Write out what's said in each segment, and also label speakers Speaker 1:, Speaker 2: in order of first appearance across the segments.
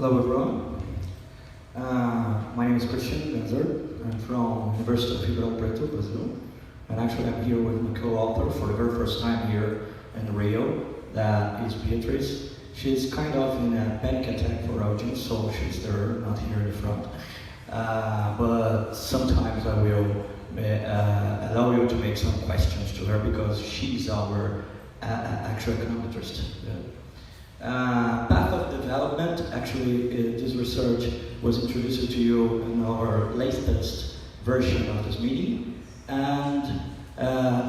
Speaker 1: Hello everyone. My name is Christian Ganzert. I'm from University of Ribeirão Preto, Brazil. And actually I'm here with my co-author for the very first time here in Rio. That is Beatriz. She's kind of in a panic attack for audience, so she's there, not here in the front. But sometimes I will allow you to make some questions to her because she's our actual econometrist. Path of development, actually this research was introduced to you in our latest version of this meeting, and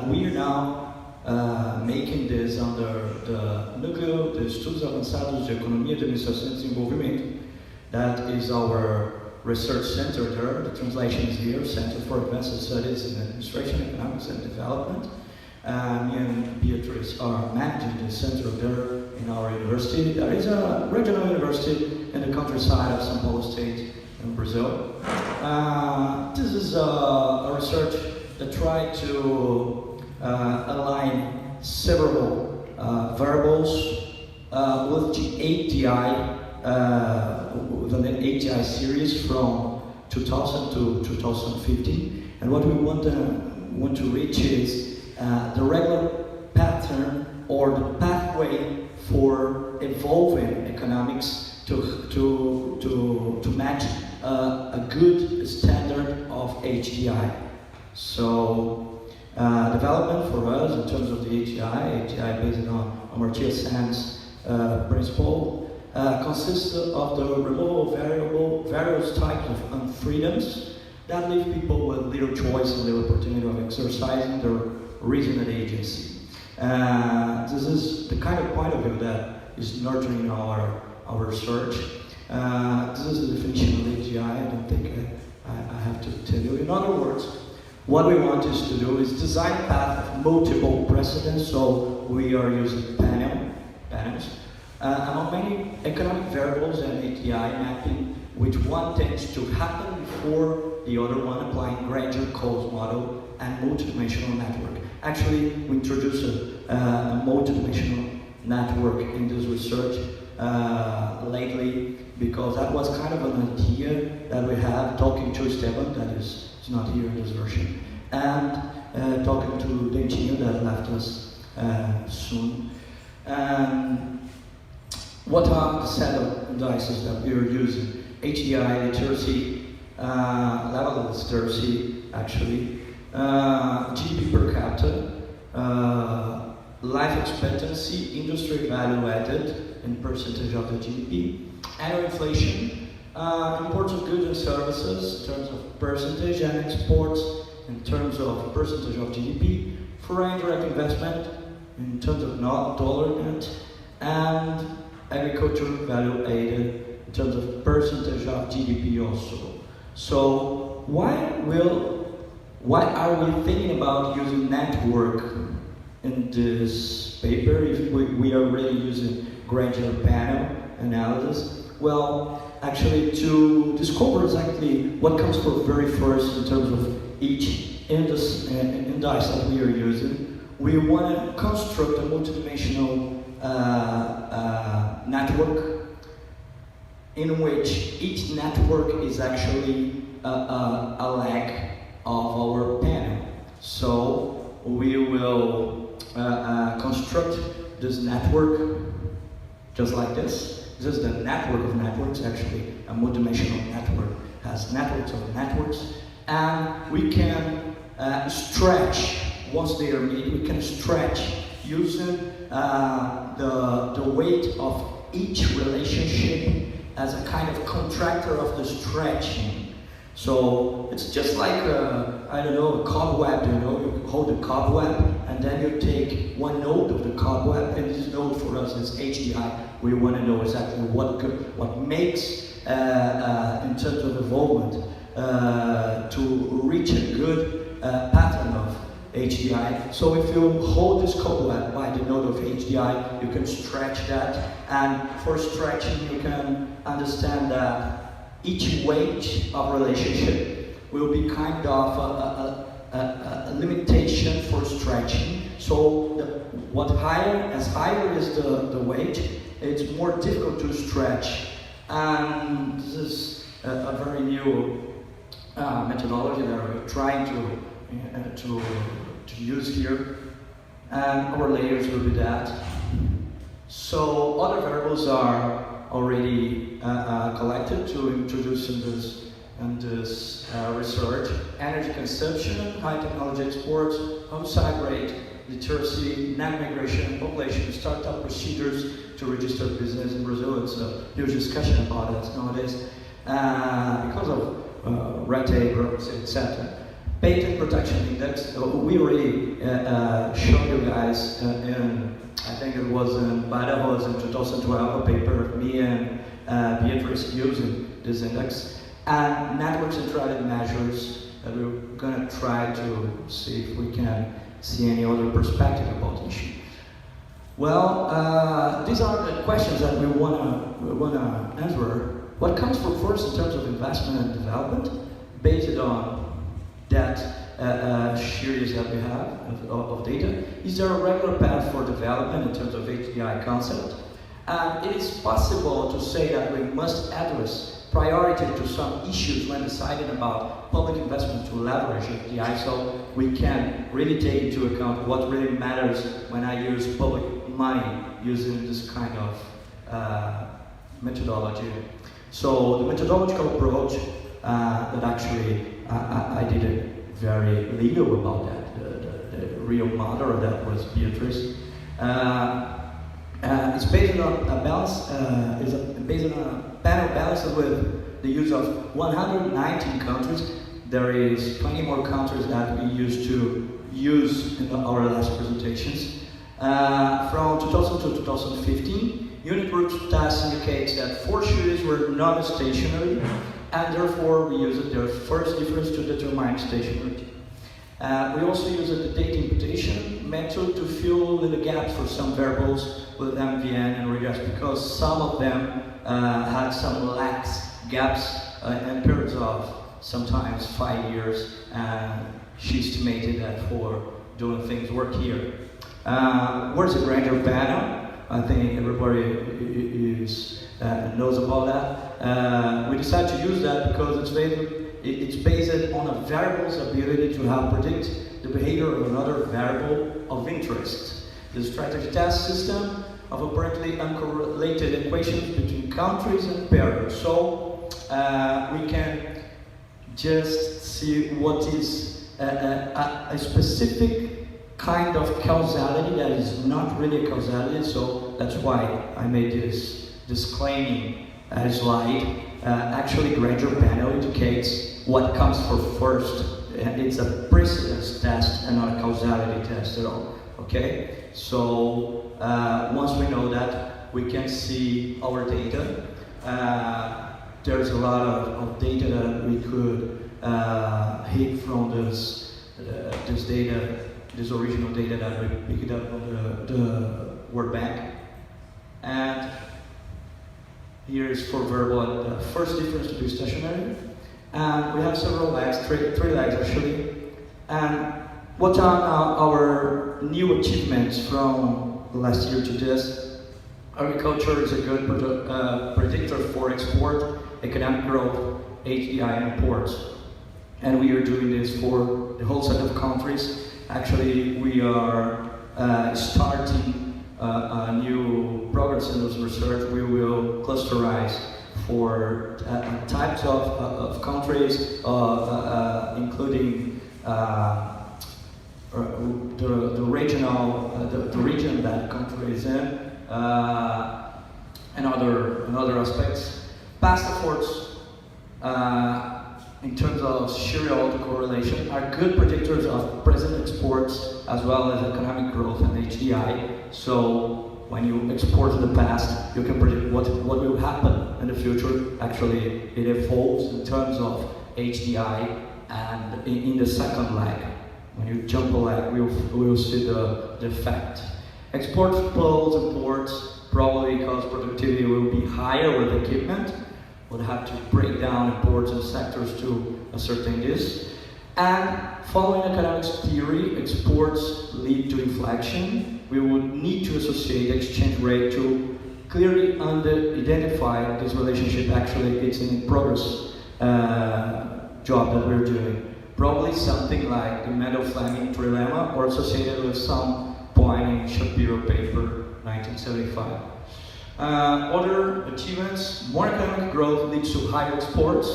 Speaker 1: we are now making this under the Núcleo de Estudos Avançados de Economia, Administração e Desenvolvimento. That is our research center there. The translation is here, Center for Advanced Studies in Administration, Economics and Development. Me and Beatriz are managing the center there in our university. There is a regional university in the countryside of São Paulo State in Brazil. This is a research that tried to align several variables with the ATI, with an ATI series from 2000 to 2050. And what we want to reach is the regular pattern or the pathway for evolving economics to match a good standard of HDI. So development for us in terms of the ATI based on Amartya Sen's principle, consists of the removal of various types of unfreedoms that leave people with little choice and little opportunity of exercising their reasoned agency. This is the kind of point of view that is nurturing our research. This is the definition of AGI. I don't think I have to tell you. In other words, what we want is to do is design a path of multiple precedents. So we are using panels. Among many economic variables and ATI mapping, which one tends to happen before the other one, applying gradual cause model and multidimensional network. Actually, we introduced a multidimensional network in this research lately because that was kind of an idea that we have talking to Esteban, that is not here in this version, and talking to Dentinho that left us soon. What are the set of indices that we are using? HDI, literacy, level of literacy, actually, GDP per capita, life expectancy, industry value added in percentage of the GDP, annual inflation, imports of goods and services in terms of percentage, and exports in terms of percentage of GDP, foreign direct investment in terms of dollar net, and agriculture value added in terms of percentage of GDP also. So why are we thinking about using network in this paper if we are really using gradual panel analysis? Well, actually to discover exactly what comes for very first in terms of each index that we are using, we want to construct a multidimensional network in which each network is actually a leg of our panel. So we will construct this network just like this. This is the network of networks, actually a multidimensional network has networks of networks, and we can stretch, once they are made, we can stretch using the weight of each relationship as a kind of contractor of the stretching. So it's just like a cobweb, you hold a cobweb and then you take one node of the cobweb, and this node for us is HDI. We want to know exactly what makes in terms of evolvement to reach a good pattern of HDI. So if you hold this cobweb by the node of HDI, you can stretch that, and for stretching you can understand that each weight of relationship will be kind of a limitation for stretching. So as higher is the weight, it's more difficult to stretch And this is a very new methodology that we're trying to use here. And our layers will be that. So other variables are already collected to introduce in this research. Energy consumption, high technology exports, homicide rate, literacy, net migration, population, startup procedures to register business in Brazil. It's a huge discussion about it nowadays because of red tape, etc. Patent protection index. We already showed you guys in, I think it was in Badajoz in 2012, a paper of me and Beatriz using this index. And network centrality measures that we're going to try to see if we can see any other perspective about the issue. Well, these are the questions that we want to answer. What comes first in terms of investment and development, based on that series that we have of data? Is there a regular path for development in terms of HDI concept? And it is possible to say that we must address priority to some issues when deciding about public investment to leverage HDI, so we can really take into account what really matters when I use public money using this kind of methodology. So the methodological approach that actually I did it very legal about that. The real mother of that was Beatriz. It's based on a balance. Based on a panel balance with the use of 119 countries. There is 20 more countries that we used to use in our last presentations. From 2000 to 2015, unit group tests indicates that 4 cities were non-stationary, and therefore we used their first difference to determine stationarity. We also used the data imputation method to fill in the gaps for some variables with MVN and regress, because some of them had some lax gaps and periods of sometimes 5 years, and she estimated that for doing things work here. Where's the Granger panel? I think everybody knows about that. We decided to use that because it's based on a variable's ability to help predict the behavior of another variable of interest. The strategy test system of apparently uncorrelated equations between countries and pairs. So we can just see what is a specific kind of causality that is not really a causality. So that's why I made this disclaiming slide. Actually, Granger panel indicates what comes first. It's a precedence test and not a causality test at all. Okay? So once we know that, we can see our data. There's a lot of data that we could hit from this data, this original data that we picked up on the World Bank. And here is for verbal, the first difference to be stationary. And we have several legs, three legs actually. And what are our new achievements from last year to this? Agriculture is a good predictor for export, economic growth, HDI, and imports. And we are doing this for the whole set of countries. Actually, we are starting a new progress in this research. We will clusterize for types of countries, including the region that country is in, and other aspects. Past efforts in terms of serial autocorrelation are good predictors of present exports as well as economic growth and HDI. So when you export to the past, you can predict what will happen in the future. Actually, it evolves in terms of HDI, and in the second leg, when you jump a leg, we'll see the effect. Export flows, imports, probably because productivity will be higher with equipment. Would have to break down imports and sectors to ascertain this. And following economics theory, exports lead to inflation. We would need to associate exchange rate to clearly identify this relationship. Actually, it's in progress job that we're doing. Probably something like the Meadow-Fleming trilemma, or associated with some point in Shapiro paper, 1975. Other achievements: more economic growth leads to higher exports.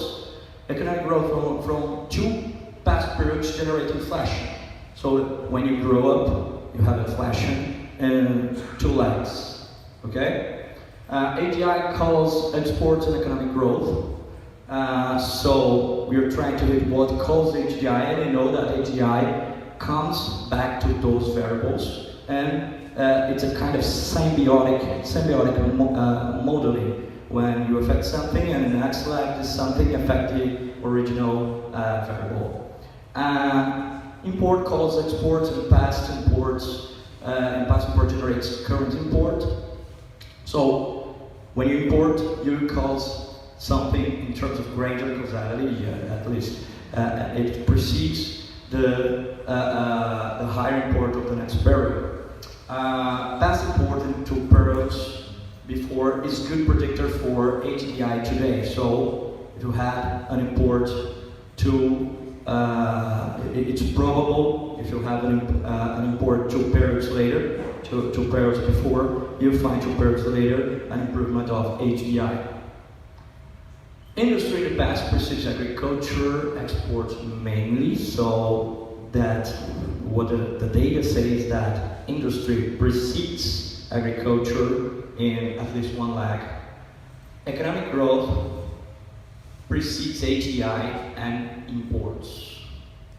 Speaker 1: Economic growth from two past periods generate inflation. So when you grow up, you have inflation and two legs. Okay? AGI calls exports and economic growth. So we are trying to hit what calls AGI, and we know that AGI comes back to those variables, and it's a kind of symbiotic modeling. When you affect something, and the next leg is something affect the original variable. Import calls exports, and past imports, generates current import. So when you import, you calls something in terms of greater causality, at least. It precedes the higher import of the next variable. Past import in two periods before is good predictor for HDI today. So if you had an import to, it's probable if you have an import 2 periods later, two periods before, you find 2 periods later an improvement of HDI. Industry in the past precedes agriculture, exports mainly, so that what the data says that industry precedes agriculture in at least one lag. Economic growth precedes HDI and imports.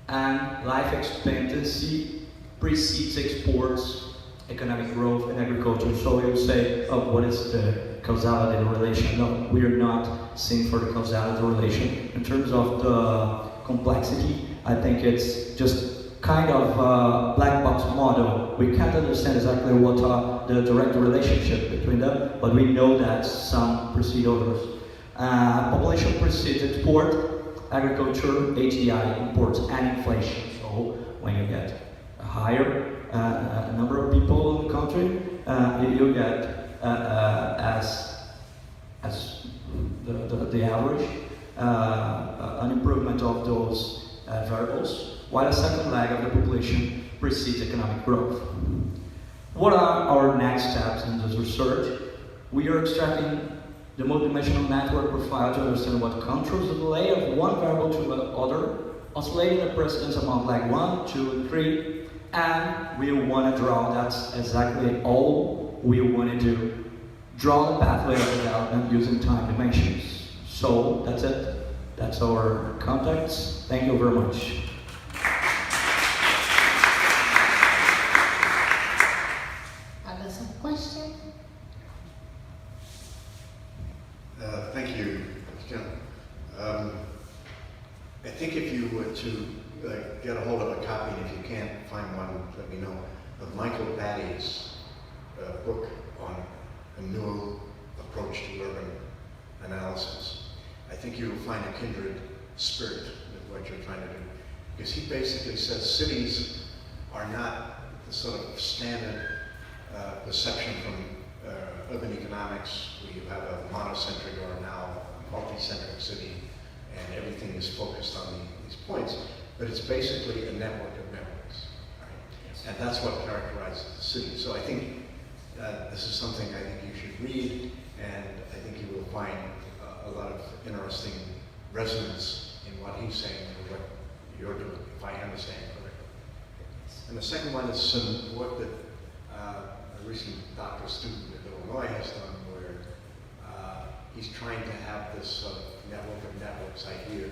Speaker 1: And life expectancy precedes exports, economic growth, and agriculture. So you say, oh, what is the causality relation? No, we are not seeing for the causality relation. In terms of the complexity, I think it's just kind of a black box model. We can't understand exactly what the direct relationship between them, but we know that some precede others. Population precedes export, agriculture, HDI, imports, and inflation. So when you get a higher number of people in the country, you get as the average an improvement of those variables, while a second leg of the population precedes economic growth. What are our next steps in this research? We are extracting the multidimensional network profile to understand what controls the delay of one variable to the other, oscillating the precedence among leg 1, 2, and 3, and we want to draw, that's exactly all we want to do, draw the pathway of development using time dimensions. So that's it. That's our contacts. Thank you very much.
Speaker 2: Other some questions?
Speaker 3: Thank you, Christian. I think if you were to get a hold of a copy, and if you can't find one, let me know, of Michael Batty's book on a new approach to urban analysis. I think you will find a kindred spirit with what you're trying to do. Because he basically says cities are not the sort of standard perception from urban economics, where you have a monocentric or now a multicentric city, and everything is focused on these points. But it's basically a network of networks, right? Yes. And that's what characterizes the city. So I think this is something I think you should read, and I think you will find a lot of interesting resonance in what he's saying and what you're doing, if I understand correctly. And the second one is some work that a recent doctoral student at Illinois has done, where he's trying to have this sort of network of networks idea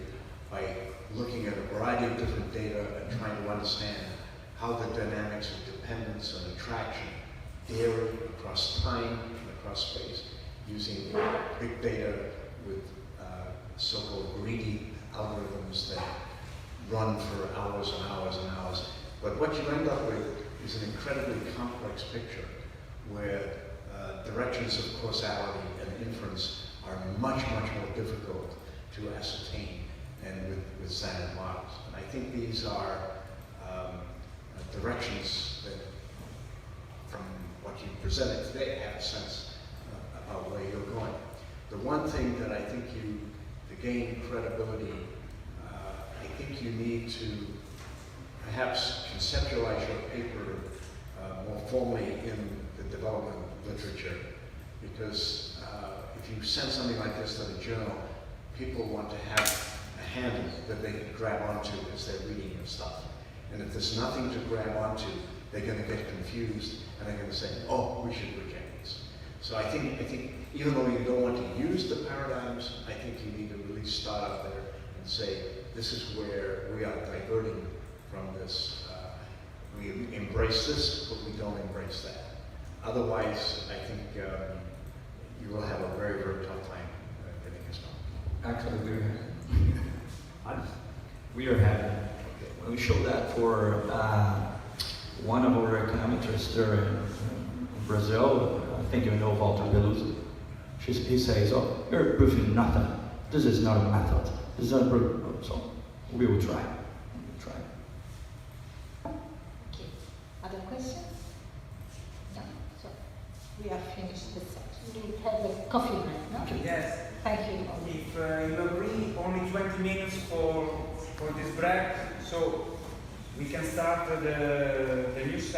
Speaker 3: by looking at a variety of different data and trying to understand how the dynamics of dependence and attraction vary across time and across space, using big data with so-called greedy algorithms that run for hours and hours and hours. But what you end up with is an incredibly complex picture where directions of causality and inference are much, much more difficult to ascertain than with standard models. And I think these are directions that, from what you presented today, I have a sense where you're going. The one thing that I think to gain credibility, I think you need to perhaps conceptualize your paper more formally in the development literature, because if you send something like this to the journal, people want to have a handle that they can grab onto as they're reading your stuff. And if there's nothing to grab onto, they're going to get confused and they're going to say, oh, we should reject this. So I think even though you don't want to use the paradigms, I think you need to really start up there and say, this is where we are diverting from this. We embrace this, but we don't embrace that. Otherwise, I think you will have a very, very tough time getting this done.
Speaker 1: Actually, we are having, we showed that for one of our econometrists there in Brazil. I think you know Walter Beluzzi. He says, oh, you're proving nothing. This is not a method. This is not a proof. So we will try.
Speaker 2: Okay. Other questions? No. So we have finished the section. We have a coffee break, no?
Speaker 1: Okay.
Speaker 4: Yes.
Speaker 2: Thank you.
Speaker 4: If you agree, only 20 minutes for this break, so we can start the new session.